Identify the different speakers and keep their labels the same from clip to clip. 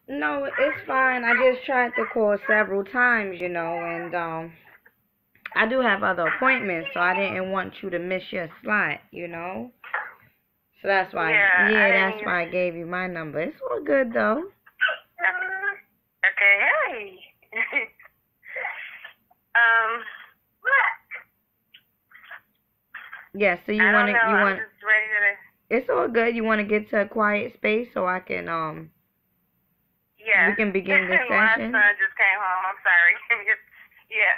Speaker 1: No, it's fine. I just tried to call several times, and I do have other appointments, so I didn't want you to miss your slot. So that's why,
Speaker 2: Yeah, I
Speaker 1: yeah,
Speaker 2: didn't
Speaker 1: that's
Speaker 2: use.
Speaker 1: why I gave you my number. It's all good though.
Speaker 2: Okay, hey. um,
Speaker 1: Yeah, so you
Speaker 2: I
Speaker 1: want
Speaker 2: don't know.
Speaker 1: to,
Speaker 2: I'm just ready to.
Speaker 1: it's all good. You want to get to a quiet space so I can,
Speaker 2: Yeah.
Speaker 1: we can begin this
Speaker 2: My
Speaker 1: session.
Speaker 2: son just came home. I'm sorry. Yeah.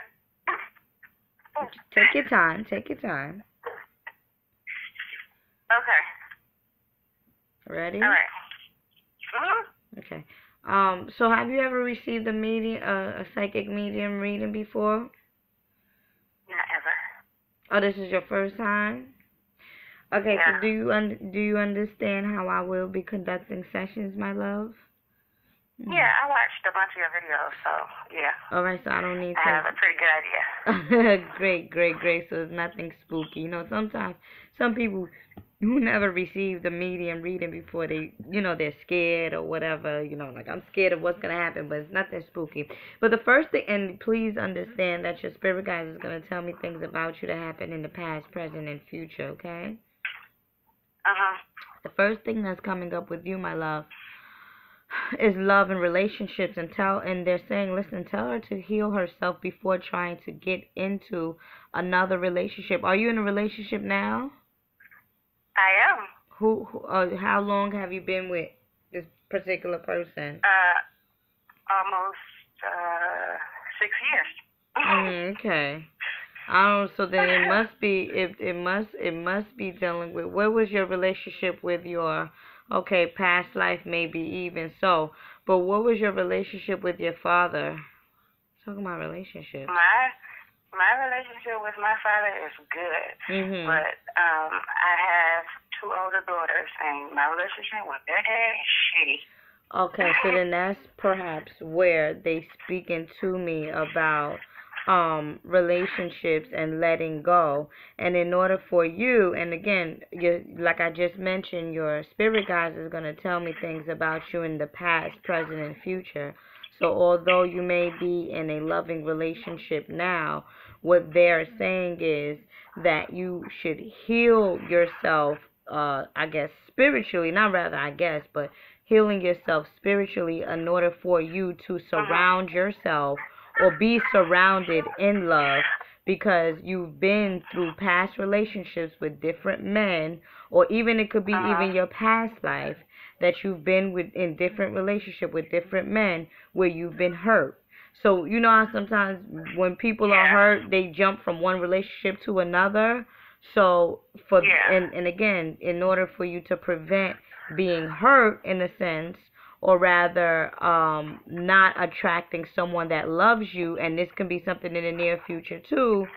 Speaker 1: Take your time. Take your time.
Speaker 2: Okay. All
Speaker 1: Ready?
Speaker 2: right. Mhm.
Speaker 1: Okay. So have you ever received a psychic medium reading before?
Speaker 2: Not ever.
Speaker 1: Oh, this is your first time? Okay, so
Speaker 2: Yeah.
Speaker 1: do you understand how I will be conducting sessions, my love?
Speaker 2: Yeah, I watched a bunch of your videos, so yeah,
Speaker 1: All right, so I don't need
Speaker 2: I
Speaker 1: to.
Speaker 2: have a pretty good idea.
Speaker 1: Great, great, great. So it's nothing spooky. Sometimes some people who never received a medium reading before they're scared or whatever. Like I'm scared of what's gonna happen, but it's nothing spooky. But the first thing, and please understand that your spirit guide is gonna tell me things about you that happened in the past, present, and future. Okay.
Speaker 2: Uh-huh.
Speaker 1: The first thing that's coming up with you, my love, is love and relationships, and they're saying, listen, tell her to heal herself before trying to get into another relationship. Are you in a relationship now?
Speaker 2: I am.
Speaker 1: How long have you been with this particular person?
Speaker 2: Almost 6 years.
Speaker 1: Okay. I don't. So then it must be. It must be dealing with. What was your relationship with your? Okay, past life maybe even so. But what was your relationship with your father? Talking about relationships.
Speaker 2: My relationship with my father is good,
Speaker 1: Mhm.
Speaker 2: but I have two older daughters, and my relationship with their dad is shitty.
Speaker 1: Okay, so then that's perhaps where they speaking to me about relationships and letting go. And in order for you, and again, like I just mentioned, your spirit guides is going to tell me things about you in the past, present, and future. So although you may be in a loving relationship now, what they're saying is that you should heal yourself, I guess spiritually, not rather I guess, but healing yourself spiritually in order for you to surround yourself or be surrounded in love, because you've been through past relationships with different men, or even it could be even your past life that you've been with in different relationship with different men where you've been hurt. So you know how sometimes when people are hurt, they jump from one relationship to another. So and again, in order for you to prevent being hurt in a sense, or rather not attracting someone that loves you, and this can be something in the near future too.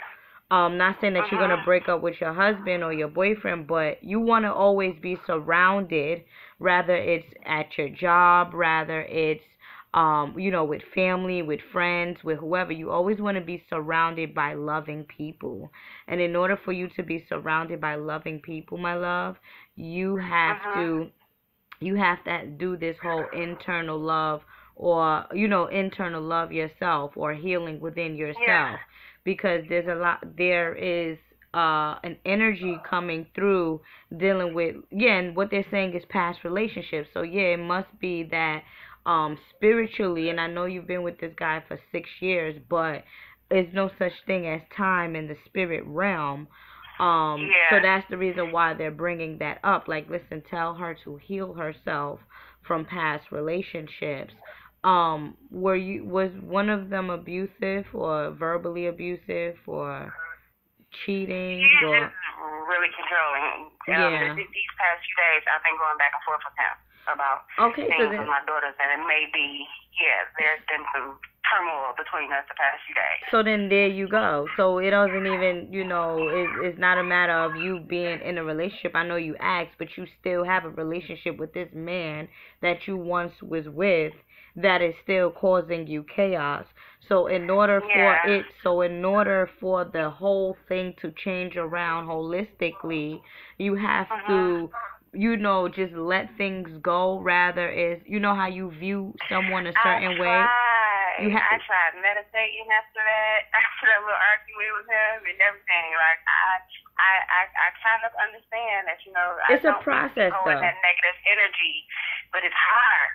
Speaker 1: Not saying that you're gonna break up with your husband or your boyfriend, but you want to always be surrounded, rather it's at your job, rather it's with family, with friends, with whoever. You always want to be surrounded by loving people. And in order for you to be surrounded by loving people, my love, you have to do this whole internal love, or internal love yourself, or healing within yourself, because there is an energy coming through dealing with, again, what they're saying is past relationships. So yeah, it must be that spiritually, and I know you've been with this guy for 6 years, but there's no such thing as time in the spirit realm. So that's the reason why they're bringing that up. Like, listen, tell her to heal herself from past relationships. Was one of them abusive, or verbally abusive, or cheating,
Speaker 2: He's
Speaker 1: or
Speaker 2: just really controlling.
Speaker 1: yeah?
Speaker 2: These past few days, I've been going back and forth with him about
Speaker 1: Okay, so
Speaker 2: things with
Speaker 1: then
Speaker 2: my daughters, and it may be, there's been some turmoil between us the past few days.
Speaker 1: there you go. So it doesn't even, it's not a matter of you being in a relationship. I know you asked, but you still have a relationship with this man that you once was with that is still causing you chaos. So in order for the whole thing to change around holistically, you have to just let things go. Rather is, how you view someone a certain way.
Speaker 2: I tried meditating after that little argument with him and everything. Like I kind of understand that,
Speaker 1: it's a process though.
Speaker 2: That negative energy, but it's hard.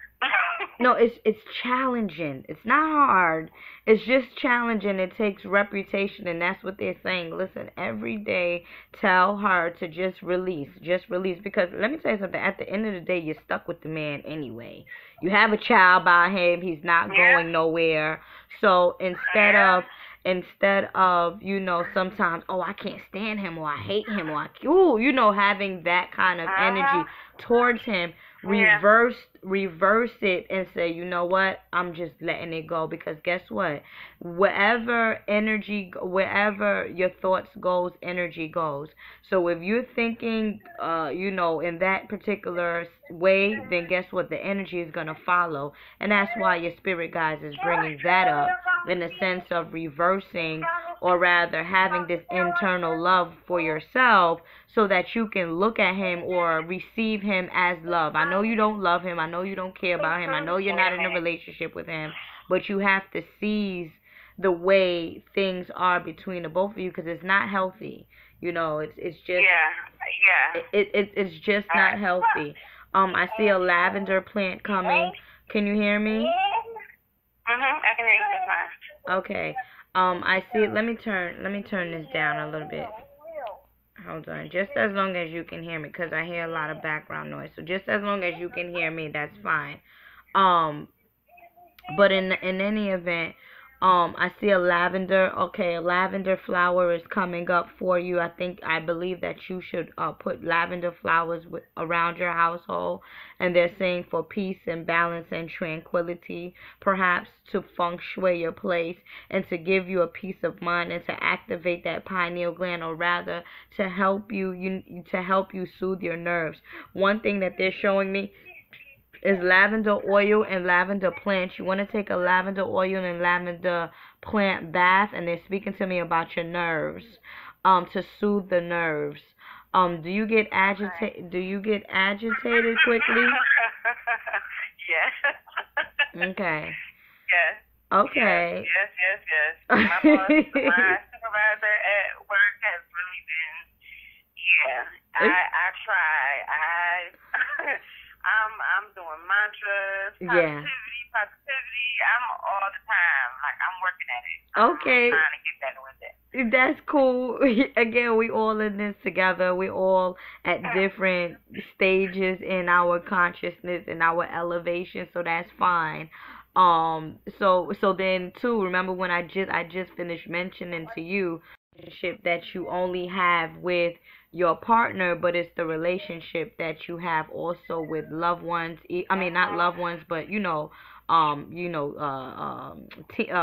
Speaker 1: No, it's challenging. It's not hard. It's just challenging. It takes reputation, and that's what they're saying. Listen, every day tell her to just release. Because let me tell you something. At the end of the day, you're stuck with the man anyway. You have a child by him. He's not going nowhere. So instead of sometimes, oh, I can't stand him, or I hate him, or having that kind of energy towards him, reverse it and say, you know what, I'm just letting it go. Because guess what, wherever your thoughts goes, energy goes. So if you're thinking in that particular way, then guess what, the energy is going to follow. And that's why your spirit guides is bringing that up, in the sense of reversing, or rather having this internal love for yourself, so that you can look at him or receive him as love. I know you don't love him. I know you don't care about him. I know you're not in a relationship with him. But you have to seize the way things are between the both of you, because it's not healthy. It's just it's just not healthy. I see a lavender plant coming. Can you hear me?
Speaker 2: I can hear you fine.
Speaker 1: Okay. I see it. Let me turn this down a little bit. Hold on. Just as long as you can hear me, because I hear a lot of background noise. So just as long as you can hear me, that's fine. But in any event, I see a lavender. Okay, a lavender flower is coming up for you. I believe that you should put lavender flowers around your household. And they're saying for peace and balance and tranquility, perhaps to feng shui your place, and to give you a peace of mind, and to activate that pineal gland, or rather to help you soothe your nerves. One thing that they're showing me is lavender oil and lavender plants. You want to take a lavender oil and lavender plant bath, and they're speaking to me about your nerves, to soothe the nerves. Do you get agitated quickly?
Speaker 2: Yes.
Speaker 1: Okay.
Speaker 2: Yes.
Speaker 1: Okay.
Speaker 2: Yes. My supervisor at work has really been. I try. I'm doing mantras, positivity. I'm all the time. Like, I'm working at it.
Speaker 1: Okay.
Speaker 2: I'm trying to get better with it.
Speaker 1: That's cool. Again, we all in this together. We all at different stages in our consciousness and our elevation, so that's fine. So then too, remember when I just finished mentioning to you the relationship that you only have with your partner, but it's the relationship that you have also with loved ones. I mean, not loved ones, but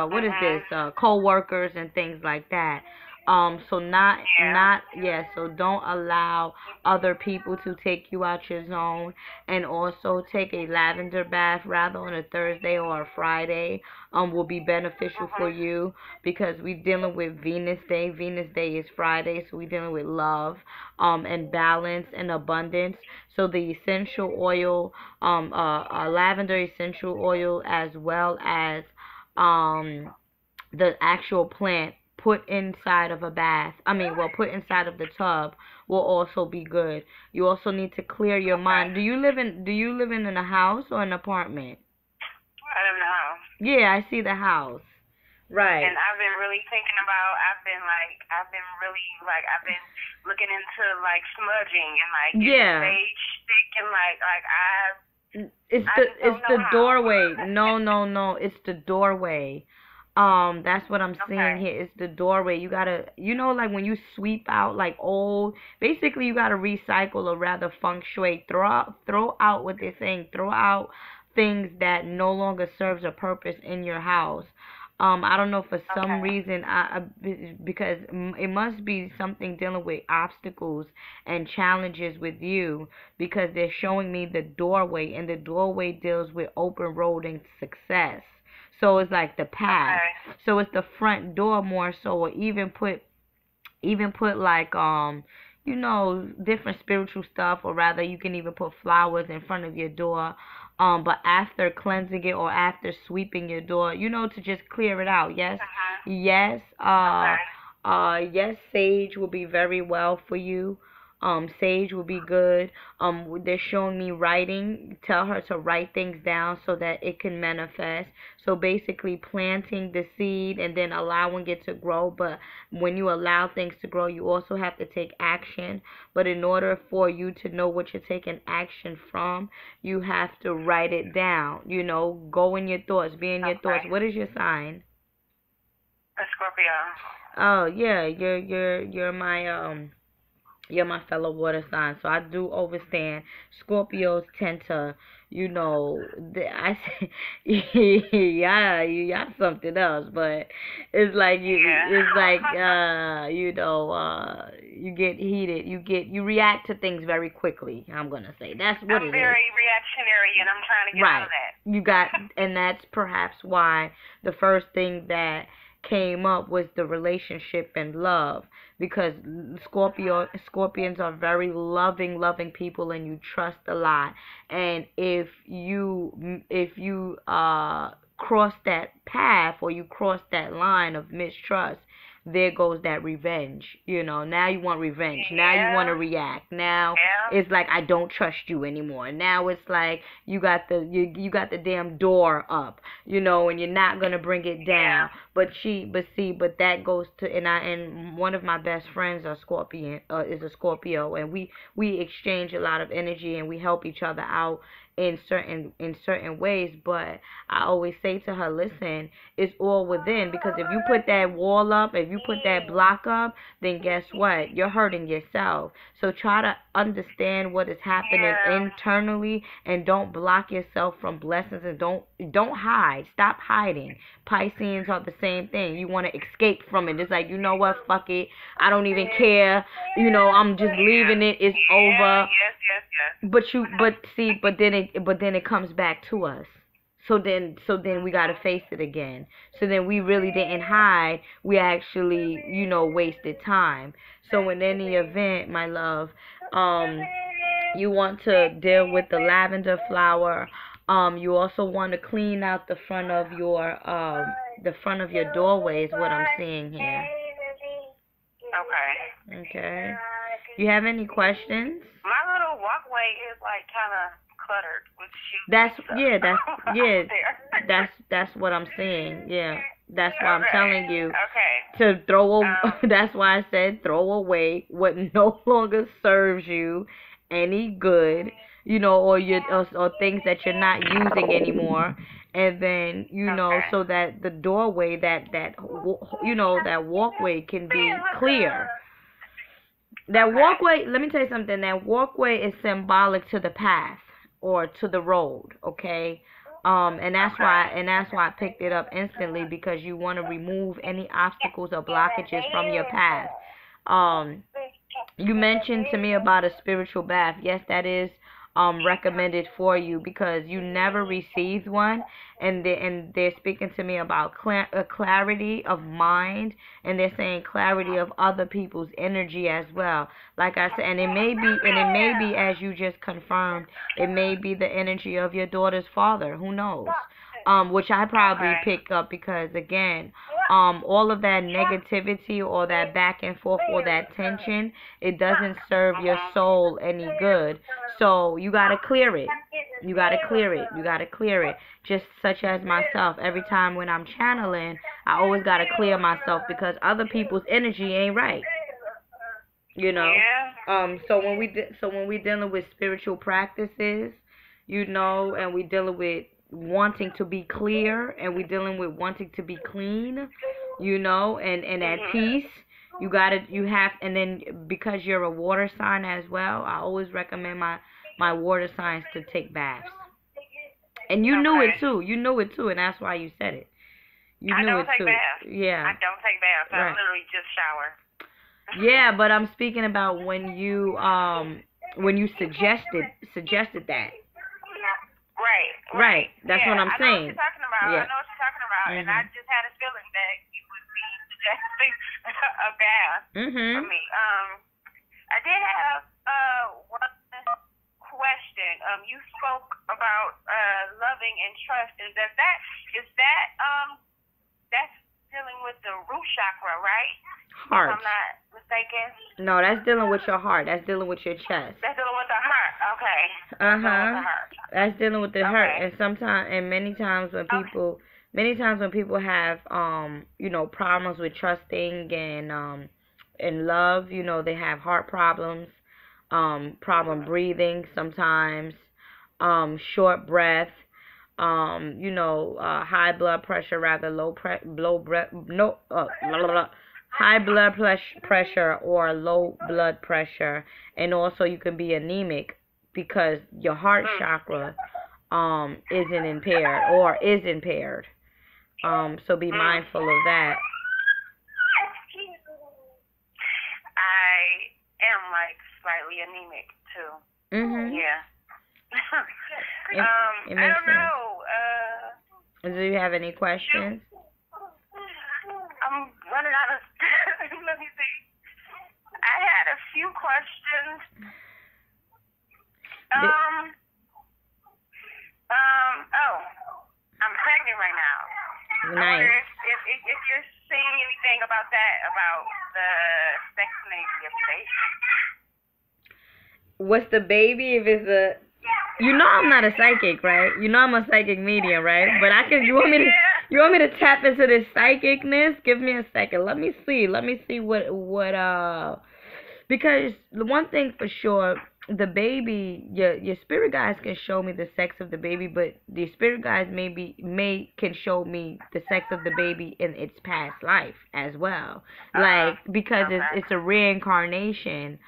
Speaker 1: what is this? Co-workers and things like that. So so don't allow other people to take you out your zone, and also take a lavender bath rather on a Thursday or a Friday. Will be beneficial for you, because we're dealing with Venus Day. Venus Day is Friday, so we're dealing with love, and balance and abundance. So the essential oil, lavender essential oil, as well as the actual plant, put inside of a bath. Put inside of the tub will also be good. You also need to clear your mind. Do you live in a house or an apartment?
Speaker 2: I live in a house.
Speaker 1: Yeah, I see the house. Right.
Speaker 2: And I've been really thinking about. I've been looking into like smudging and like sage stick and
Speaker 1: it's the doorway. No, it's the doorway. That's what I'm seeing here. It's the doorway. You gotta, like when you sweep out like old, basically you gotta recycle, or rather feng shui, throw out what they're saying, throw out things that no longer serves a purpose in your house. I don't know, for some reason, because it must be something dealing with obstacles and challenges with you, because they're showing me the doorway, and the doorway deals with open road and success. So it's like the path. Okay. So it's the front door more so, or even put like different spiritual stuff, or rather you can even put flowers in front of your door. But after cleansing it or after sweeping your door, to just clear it out. Yes. Yes. Yes, sage will be very well for you. Sage will be good. They're showing me writing. Tell her to write things down so that it can manifest. So basically planting the seed and then allowing it to grow. But when you allow things to grow, you also have to take action. But in order for you to know what you're taking action from, you have to write it down. Go in your thoughts, be in your thoughts. What is your sign?
Speaker 2: A Scorpio.
Speaker 1: Oh yeah, you're my fellow water sign, so I do understand. Scorpios tend to, I say, yeah, y'all something else, but it's like you get heated, you react to things very quickly. I'm gonna say that's what it is.
Speaker 2: I'm very reactionary, and I'm trying to get out of
Speaker 1: that. And that's perhaps why the first thing that came up was the relationship and love, because Scorpions are very loving people, and you trust a lot. And if you cross that path, or you cross that line of mistrust, there goes that revenge. Now you want revenge. Now you want to react. Now it's like, I don't trust you anymore. Now it's like you got the damn door up, and you're not gonna bring it down. But that goes to, and one of my best friends is a Scorpio, and we exchange a lot of energy, and we help each other out in certain ways. But I always say to her, listen, it's all within, because if you put that wall up, if you put that block up, then guess what? You're hurting yourself. So try to understand what is happening internally, and don't block yourself from blessings, and don't hide. Stop hiding. Pisceans are the same thing. You want to escape from it. It's like, you know what, fuck it, I don't even care, I'm just leaving it, it's over. But then it comes back to us. So then we gotta face it again. So then we really didn't hide. We actually, wasted time. So in any event, my love, you want to deal with the lavender flower. You also want to clean out the front of your doorway is what I'm seeing here. Okay. You have any questions?
Speaker 2: My little walkway is like kind of cluttered with shoes.
Speaker 1: That's what I'm saying. Yeah. That's why I'm telling you to throw that's why I said throw away what no longer serves you any good, or things that you're not using anymore. And then, so that the doorway, that walkway can be clear. That walkway, let me tell you something, that walkway is symbolic to the path or to the road, okay? And that's why I picked it up instantly, because you want to remove any obstacles or blockages from your path. You mentioned to me about a spiritual bath. Yes, that is recommended for you, because you never received one, and they're speaking to me about clarity of mind, and they're saying clarity of other people's energy as well. Like I said, and it may be as you just confirmed, it may be the energy of your daughter's father. Who knows? Which I probably pick up, because again, all of that negativity or that back and forth or that tension, it doesn't serve your soul any good. So you gotta clear it. You gotta clear it. Just such as myself, every time when I'm channeling, I always gotta clear myself, because other people's energy ain't right. So when we dealing with spiritual practices, and we dealing with wanting to be clear, and we dealing with wanting to be clean, and at peace, and then because you're a water sign as well, I always recommend my water signs to take baths. And you knew it too, and that's why you said it.
Speaker 2: I don't take baths. Yeah. I don't take baths. I literally just shower.
Speaker 1: Yeah, but I'm speaking about when you suggested that. Right. That's what I'm saying.
Speaker 2: I know what you're talking about. Yeah. I know what you're talking about. Mm-hmm. And I just had a feeling that you would be suggesting a bath for me. I did have one question. You spoke about loving and trust, and that's dealing with the root chakra, right?
Speaker 1: Heart.
Speaker 2: If I'm not mistaken.
Speaker 1: No, that's dealing with your heart. That's dealing with your chest.
Speaker 2: That's dealing with the heart. Okay.
Speaker 1: That's dealing with the heart. And sometimes, and many times when people, have problems with trusting and love, they have heart problems, problem breathing sometimes, short breath, high blood pressure, high blood pressure or low blood pressure, and also you can be anemic because your heart chakra isn't impaired or is impaired. So be mindful of that.
Speaker 2: I am like slightly anemic too. Yeah.
Speaker 1: It makes
Speaker 2: I don't
Speaker 1: sense.
Speaker 2: know.
Speaker 1: Do you have any questions?
Speaker 2: I'm running out of. Let me see. I had a few questions. I'm pregnant right now.
Speaker 1: Nice.
Speaker 2: I wonder if you're seeing anything about that, about the sex maybe of the baby.
Speaker 1: What's the baby? If it's a, I'm not a psychic, right? I'm a psychic medium, right? But I can. You want me to tap into this psychicness? Give me a second. Let me see what because the one thing for sure, the baby, your spirit guides can show me the sex of the baby, but the spirit guides can show me the sex of the baby in its past life as well. Like, because it's a reincarnation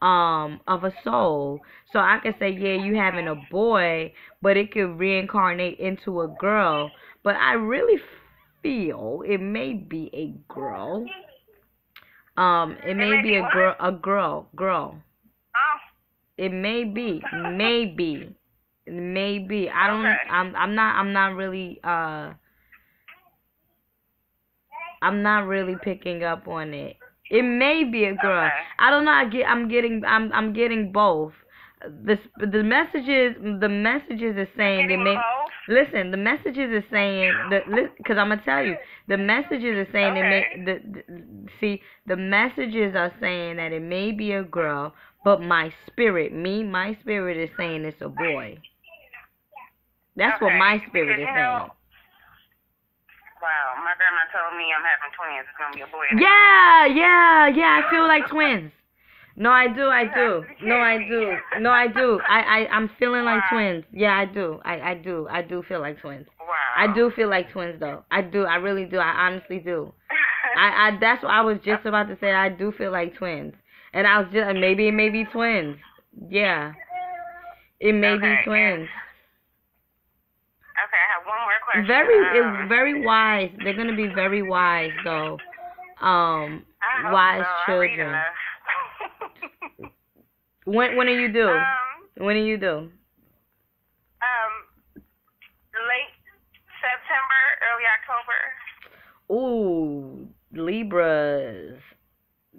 Speaker 1: of a soul. So I could say, yeah, you having a boy, but it could reincarnate into a girl. But I really feel it may be a girl. It may be a girl. It may be. I don't. I'm not really. I'm not really picking up on it. It may be a girl.
Speaker 2: Okay.
Speaker 1: I don't know. I'm getting both. The messages is saying it may.
Speaker 2: Both?
Speaker 1: Listen, the messages is saying because I'm gonna tell you, the messages is saying it may. The messages are saying that it may be a girl, but my spirit is saying it's a boy. That's what my spirit is saying.
Speaker 2: Wow, my grandma told me I'm having twins. It's gonna be a boy.
Speaker 1: Yeah. I feel like twins. No, I do. I'm feeling like twins. Yeah, I do. I do feel like twins.
Speaker 2: Wow.
Speaker 1: I do feel like twins, though. I do. I really do. I honestly do. That's what I was just about to say. I do feel like twins. And I was just, maybe it may be twins. Yeah. It may be twins.
Speaker 2: Okay, I have one more question.
Speaker 1: Very wise. They're gonna be very wise, though. Wise children. When are you due? When are you due?
Speaker 2: Late September, early October.
Speaker 1: Ooh, Libras.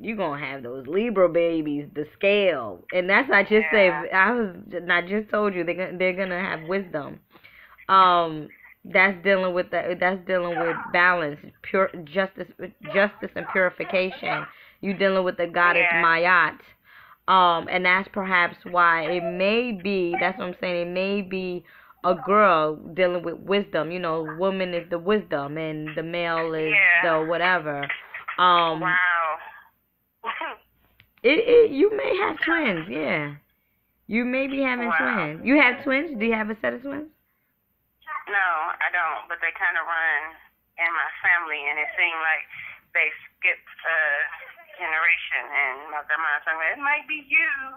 Speaker 1: You gonna have those Libra babies, the scale, and that's I just told you they're gonna have wisdom. That's dealing with balance, pure justice and purification. You dealing with the goddess Mayat. And that's perhaps why it may be, that's what I'm saying, it may be a girl dealing with wisdom. Woman is the wisdom and the male is the whatever.
Speaker 2: Wow.
Speaker 1: You may have twins, yeah. You may be having twins. You have twins? Do you have a set of twins?
Speaker 2: No, I don't, but they kind of run in my family, and it seemed like they skipped generation, and my grandma told me, it might be you.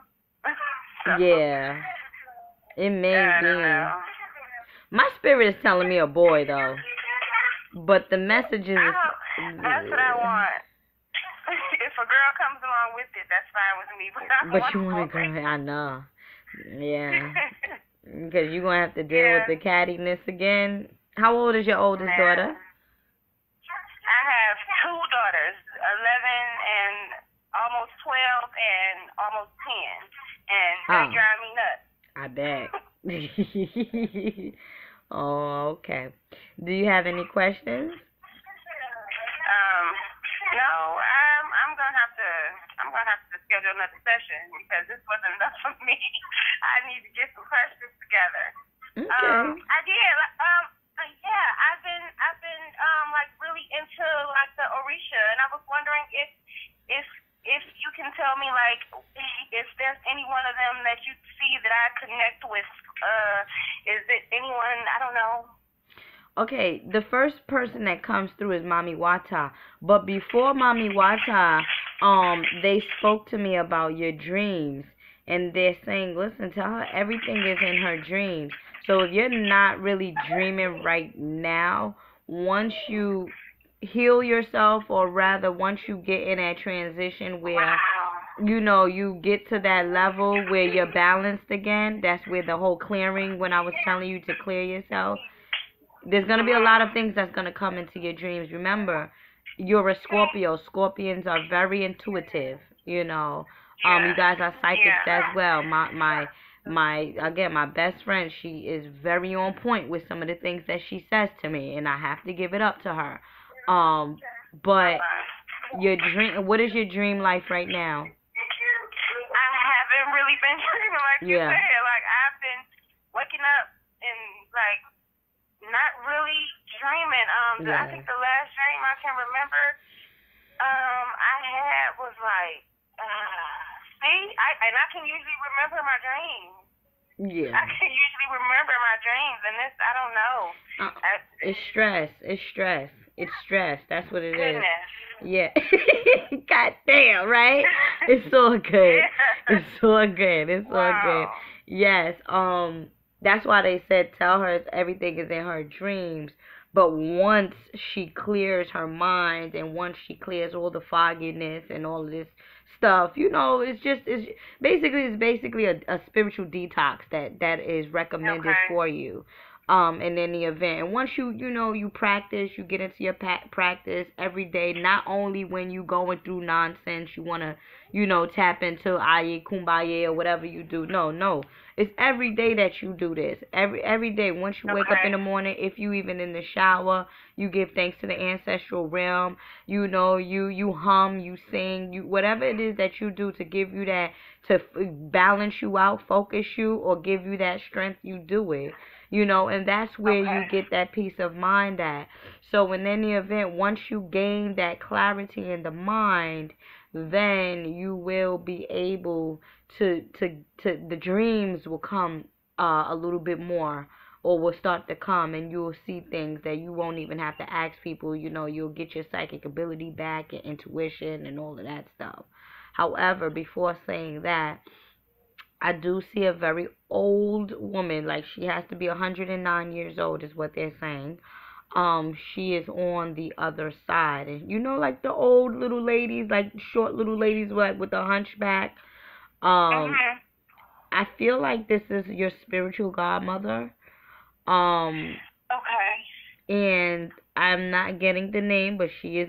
Speaker 2: So,
Speaker 1: yeah, it may be.
Speaker 2: Know.
Speaker 1: My spirit is telling me a boy, though, but the message is...
Speaker 2: That's what I want. If a girl comes along with it, that's fine with me.
Speaker 1: But you want a girl, I know. Yeah. Because you're going to have to deal with the cattiness again. How old is your oldest daughter?
Speaker 2: I have two daughters, 11 and almost 12 and almost and they drive me nuts.
Speaker 1: I bet. Oh, okay. Do you have any questions?
Speaker 2: No. I'm gonna have to schedule another session because this wasn't enough for me. I need to get some questions together.
Speaker 1: Okay.
Speaker 2: I did. Yeah. I've been like really into like the Orisha, and I was wondering if you can tell me like if there's any one of them that you see that I connect with. Is it anyone? I don't know.
Speaker 1: Okay, the first person that comes through is Mami Wata. But before Mami Wata, they spoke to me about your dreams. And they're saying, listen, tell her everything is in her dreams. So if you're not really dreaming right now, once you heal yourself, or rather once you get in that transition where, you know, you get to that level where you're balanced again, that's where the whole clearing, when I was telling you to clear yourself, there's going to be a lot of things that's going to come into your dreams. Remember, you're a Scorpio. Scorpions are very intuitive, you know. You guys are psychics as well. My best friend, she is very on point with some of the things that she says to me, and I have to give it up to her. But your dream, what is your dream life right now?
Speaker 2: I haven't really been dreaming like you said. Like, I've been waking up and like not really dreaming. I think the last dream I can remember I had was like I can usually remember my dreams.
Speaker 1: Yeah.
Speaker 2: I can usually remember my dreams, and this, I don't know.
Speaker 1: It's stress. It's stress. It's stress. That's what it is. Yeah. God damn, right? It's all good. It's all good. It's all good. Yes. That's why they said tell her everything is in her dreams. But once she clears her mind, and once she clears all the fogginess and all of this stuff, you know, it's basically a spiritual detox that is recommended for you. In any event. And once you practice, you get into your practice every day, not only when you going through nonsense, you want to, tap into Aye Kumbaya or whatever you do. No. It's every day that you do this. Every day. Once you wake up in the morning, if you even in the shower, you give thanks to the ancestral realm. You hum, you sing, whatever it is that you do to give you that, to balance you out, focus you, or give you that strength, you do it. And that's where you get that peace of mind at. So in any event, once you gain that clarity in the mind, then you will be able to the dreams will come a little bit more, or will start to come, and you'll see things that you won't even have to ask people. You'll get your psychic ability back, and intuition, and all of that stuff. However, before saying that, I do see a very old woman, like she has to be 109 years old is what they're saying. She is on the other side. And like the old little ladies, like short little ladies with the hunchback. I feel like this is your spiritual godmother. And I'm not getting the name, but she's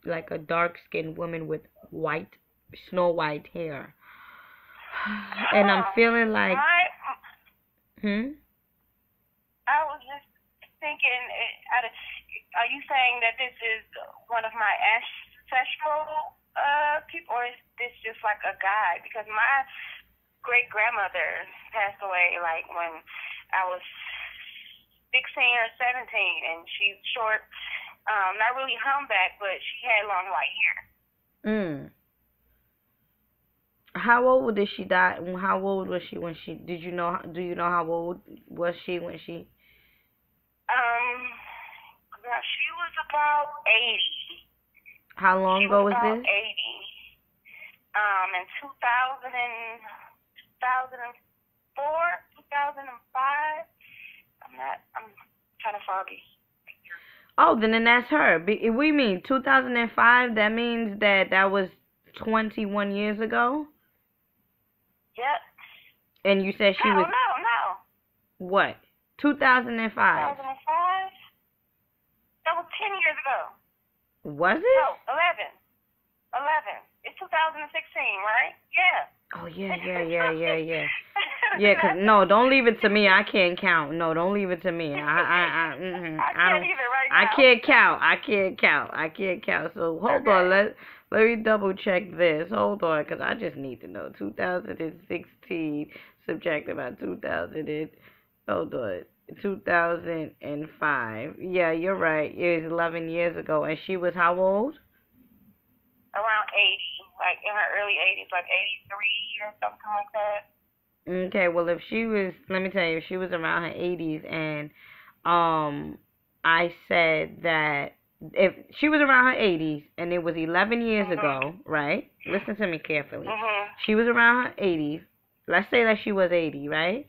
Speaker 1: like a dark-skinned woman with snow white hair. And I'm feeling like...
Speaker 2: I was just thinking, are you saying that this is one of my ancestral people, or is this just like a guy? Because my great-grandmother passed away like when I was 16 or 17, and she's short, not really humpback, but she had long white hair.
Speaker 1: How old did she die? How old was she when she? Do you know how old was she when she?
Speaker 2: She was about 80.
Speaker 1: How long ago was this?
Speaker 2: 80. In 2004, 2005. I'm kind of foggy.
Speaker 1: Oh, then that's her. We mean 2005. That means that was 21 years ago.
Speaker 2: Yep.
Speaker 1: And you said she was...
Speaker 2: No.
Speaker 1: What? 2005.
Speaker 2: 2005? That was 10 years ago.
Speaker 1: Was it?
Speaker 2: No, 11. It's 2016, right? Yeah.
Speaker 1: Oh yeah. 'Cause no, don't leave it to me. I can't count. No, don't leave it to me.
Speaker 2: I
Speaker 1: I
Speaker 2: can't
Speaker 1: don't.
Speaker 2: either right
Speaker 1: I
Speaker 2: now.
Speaker 1: can't count. I can't count. So hold on. Let me double check this. Hold on, 'cause I just need to know. 2016 subtracted by 2000 and hold on. 2005. Yeah, you're right. It was 11 years ago, and she was how old?
Speaker 2: Around 80, like in her early 80s, like 83 or something like that.
Speaker 1: Okay, well if she was, let me tell you, if she was around her 80s and um I said that if she was around her 80s and it was 11 years ago, right? Listen to me carefully. She was around her 80s. Let's say that she was 80, right?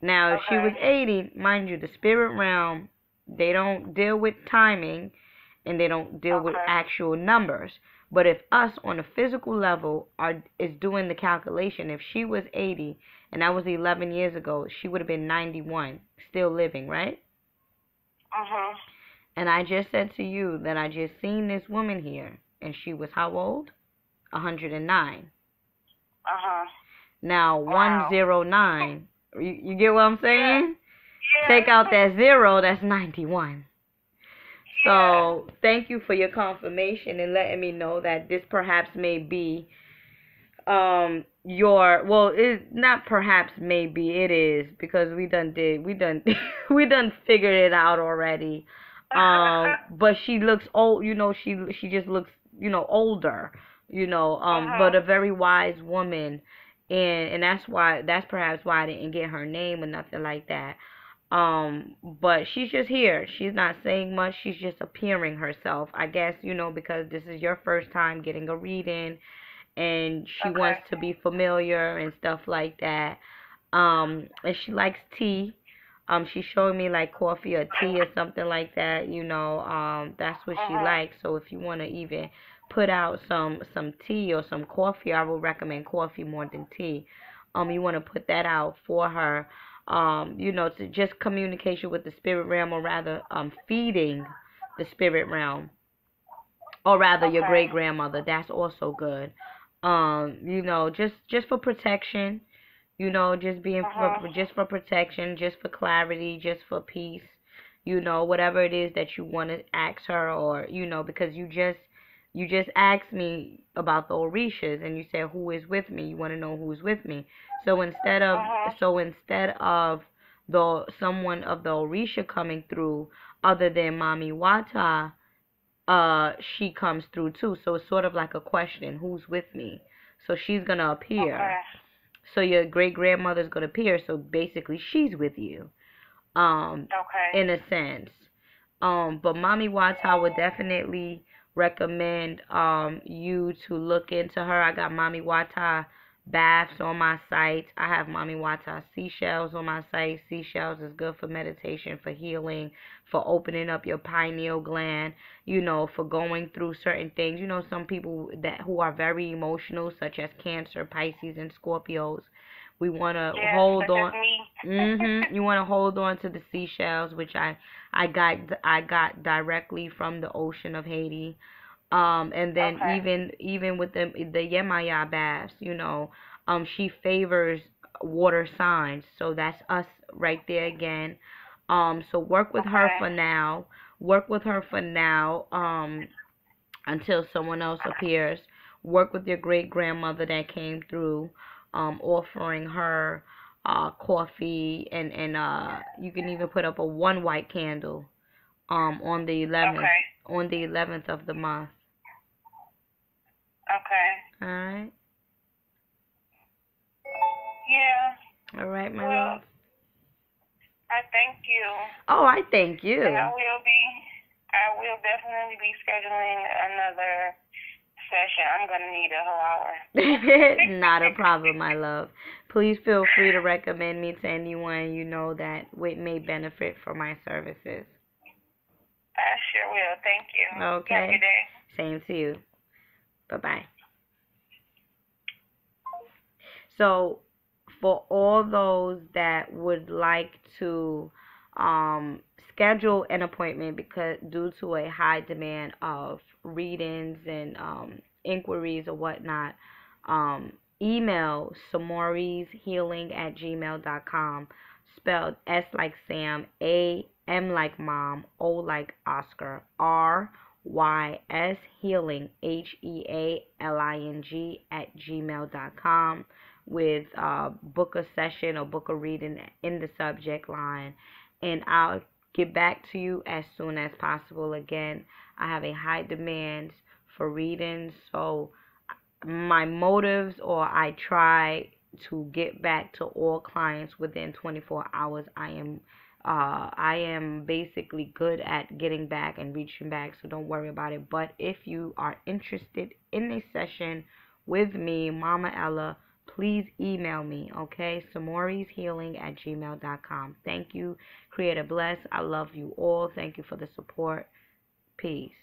Speaker 1: Now, if she was 80, mind you, the spirit realm, they don't deal with timing and they don't deal with actual numbers. But if us on a physical level is doing the calculation, if she was 80 and that was 11 years ago, she would have been 91, still living, right? And I just said to you that I just seen this woman here, and she was how old? 109. Now,
Speaker 2: Wow.
Speaker 1: 109, you get what I'm saying?
Speaker 2: Yeah.
Speaker 1: Take out that 0, that's 91. So, thank you for your confirmation and letting me know that this perhaps may be your, well, it's not perhaps, maybe it is, because we done we done figured it out already. But she looks old, she just looks, older, but a very wise woman, and that's perhaps why I didn't get her name or nothing like that. But she's just here. She's not saying much. She's just appearing herself. I guess, because this is your first time getting a reading and she wants to be familiar and stuff like that. And she likes tea. She's showing me like coffee or tea or something like that, that's what she likes. So if you want to even put out some tea or some coffee, I would recommend coffee more than tea. You want to put that out for her. To just communication with the spirit realm, or rather, feeding the spirit realm, or rather your great grandmother. That's also good. Just for protection, just being just for protection, just for clarity, just for peace. Whatever it is that you want to ask her, or because you just asked me about the Orishas, and you said who is with me. You want to know who's with me. So instead of the someone of the Orisha coming through, other than Mami Wata, she comes through too. So it's sort of like a question, who's with me? So she's gonna appear. So your great grandmother's gonna appear. So basically, she's with you. In a sense. But Mami Wata would definitely recommend you to look into her. I got Mami Wata baths on my site. I have Mami Wata seashells on my site. Seashells is good for meditation, for healing, for opening up your pineal gland, for going through certain things. Some people who are very emotional, such as Cancer, Pisces, and Scorpios, we want to hold on. You want to hold on to the seashells, which I got directly from the ocean of Haiti. And then even with the Yemaya baths, she favors water signs, so that's us right there again. So work with her for now. Work with her for now. Until someone else appears. Work with your great grandmother that came through. Offering her coffee, and you can even put up a one white candle on the 11th of the month. All right.
Speaker 2: Yeah.
Speaker 1: All right, my love.
Speaker 2: I thank you.
Speaker 1: Oh, I thank you.
Speaker 2: And I will definitely be scheduling another session. I'm gonna need a whole hour.
Speaker 1: Not a problem, my love. Please feel free to recommend me to anyone you know that may benefit from my services.
Speaker 2: I sure will. Thank you.
Speaker 1: Okay.
Speaker 2: Have a good day.
Speaker 1: Same to you. Bye-bye. So, for all those that would like to schedule an appointment, because due to a high demand of readings and inquiries or whatnot, email samorishealing@gmail.com, spelled S like Sam, A M like Mom, O like Oscar, RYS Healing, HEALING @gmail.com, with book a session or book a reading in the subject line, and I'll get back to you as soon as possible. Again, I have a high demand for readings, so my motives, or I try to get back to all clients within 24 hours. I am basically good at getting back and reaching back, so don't worry about it. But if you are interested in a session with me, Mama Ella, please email me, okay? samorishealing@gmail.com. Thank you. Creator bless. I love you all. Thank you for the support. Peace.